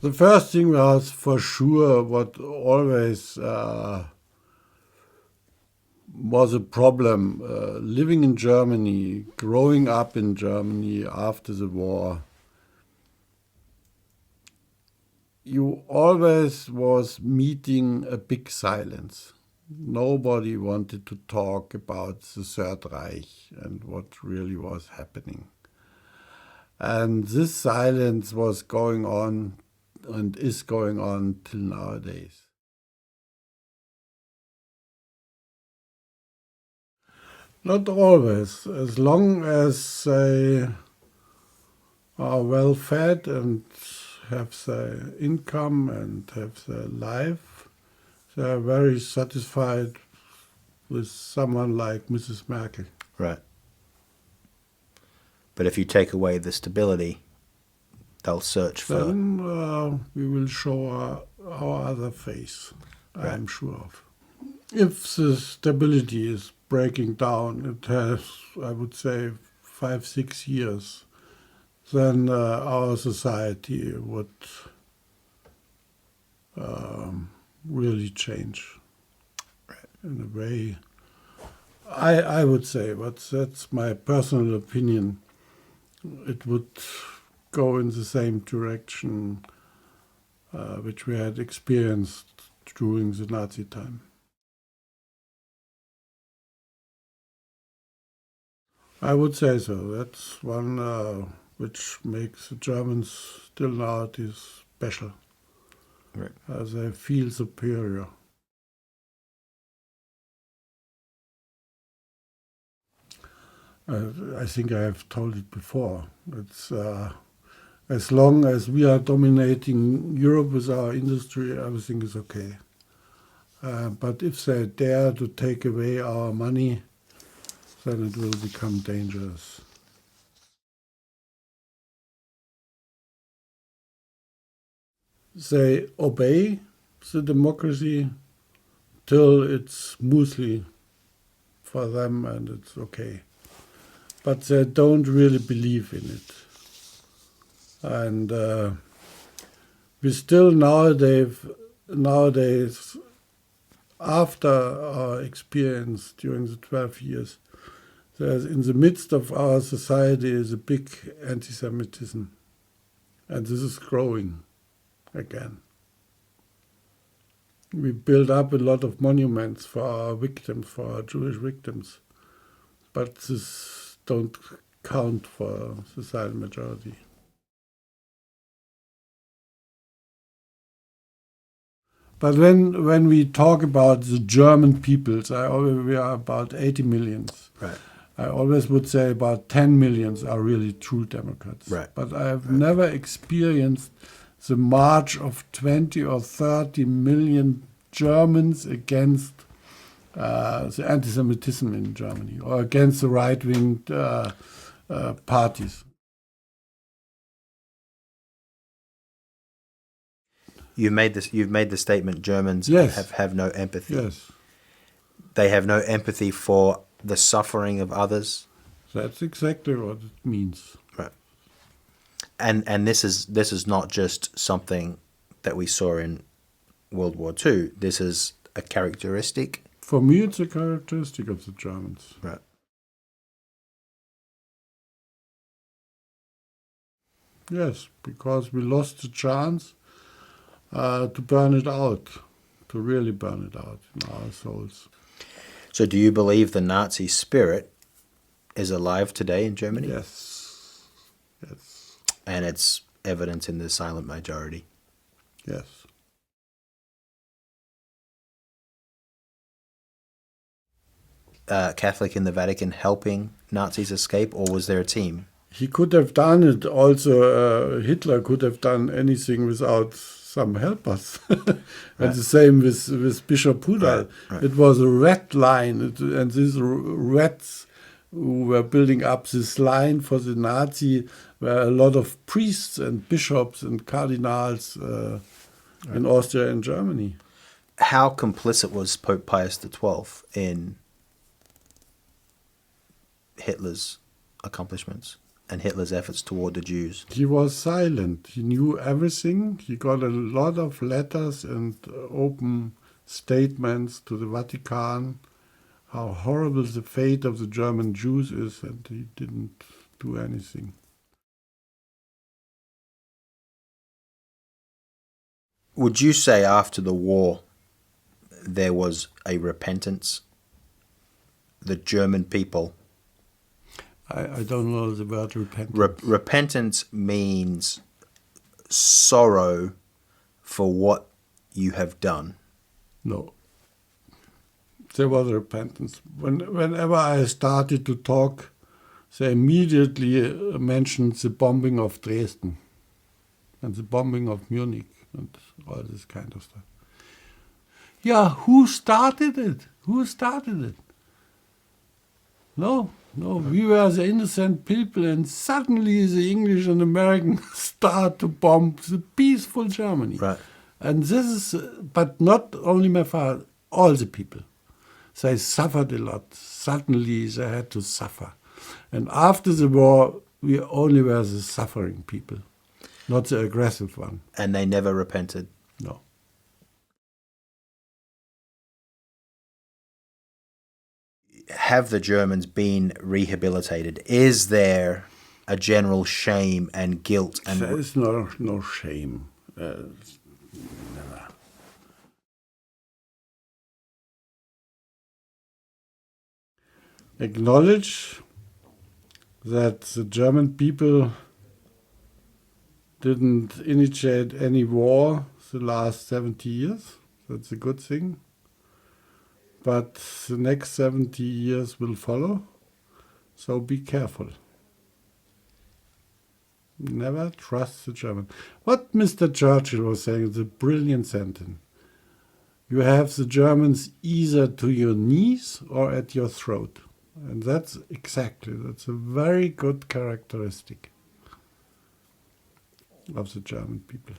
The first thing was for sure what always was a problem. Living in Germany, growing up in Germany after the war, you always was meeting a big silence. Nobody wanted to talk about the Third Reich and what really was happening. And this silence was going on and is going on till nowadays. Not always. As long as they are well fed and have their income and have their life, they are very satisfied with someone like Mrs. Merkel. Right. But if you take away the stability, they'll search for... Then we will show our other face, Right. I'm sure of. If the stability is breaking down, it has, I would say, 5-6 years, then our society would really change in a way. I would say, but that's my personal opinion. It would go in the same direction which we had experienced during the Nazi time. I would say so. That's one which makes the Germans still nowadays special. Right. They feel superior. I think I have told it before. It's as long as we are dominating Europe with our industry, everything is okay. But if they dare to take away our money, then it will become dangerous. They obey the democracy till it's smoothly for them and it's okay. But they don't really believe in it. And we still nowadays, after our experience during the 12 years, there's in the midst of our society is a big anti-Semitism. And this is growing again. We build up a lot of monuments for our victims, for our Jewish victims. But this don't count for the silent majority. But when we talk about the German peoples, we are about 80 millions. Right. I always would say about 10 millions are really true Democrats. Right. But I have never experienced the march of 20 or 30 million Germans against the anti-Semitism in Germany or against the right-wing parties. You've made the statement Germans Yes. have no empathy. Yes, They have no empathy for the suffering of others. that's exactly what it means. Right. And this is not just something that we saw in World War II. This is a characteristic. For me, it's a characteristic of the Germans. Right. Yes, because we lost the chance to burn it out, to really burn it out in our souls. So do you believe the Nazi spirit is alive today in Germany? Yes, yes, And it's evident in the silent majority. yes. Catholic in the Vatican helping Nazis escape, or was there a team? He could have done it also. Hitler could have done anything without some helpers. And Right. the same with Bishop Pudal. Right. It was a red line, and these reds who were building up this line for the Nazi were a lot of priests and bishops and cardinals in Austria and Germany. How complicit was Pope Pius XII in Hitler's accomplishments? and Hitler's efforts toward the Jews? He was silent. He knew everything. He got a lot of letters and open statements to the Vatican, how horrible the fate of the German Jews is, and he didn't do anything. Would you say after the war there was a repentance? The German people. I don't know the word repentance. Repentance means sorrow for what you have done. No. There was repentance. Whenever I started to talk, they immediately mentioned the bombing of Dresden and the bombing of Munich and all this kind of stuff. Yeah, who started it? Who started it? No, we were the innocent people, and suddenly the English and Americans start to bomb the peaceful Germany. Right. And this is, but not only my father, all the people. They suffered a lot. Suddenly they had to suffer. And after the war, we only were the suffering people, not the aggressive one. And they never repented. No. Have the Germans been rehabilitated? Is there a general shame and guilt? And there is no shame. Never. Acknowledge that the German people didn't initiate any war the last 70 years. That's a good thing. But the next 70 years will follow, so be careful. Never trust the German. What Mr. Churchill was saying is a brilliant sentence. You have the Germans either to your knees or at your throat. And that's a very good characteristic of the German people.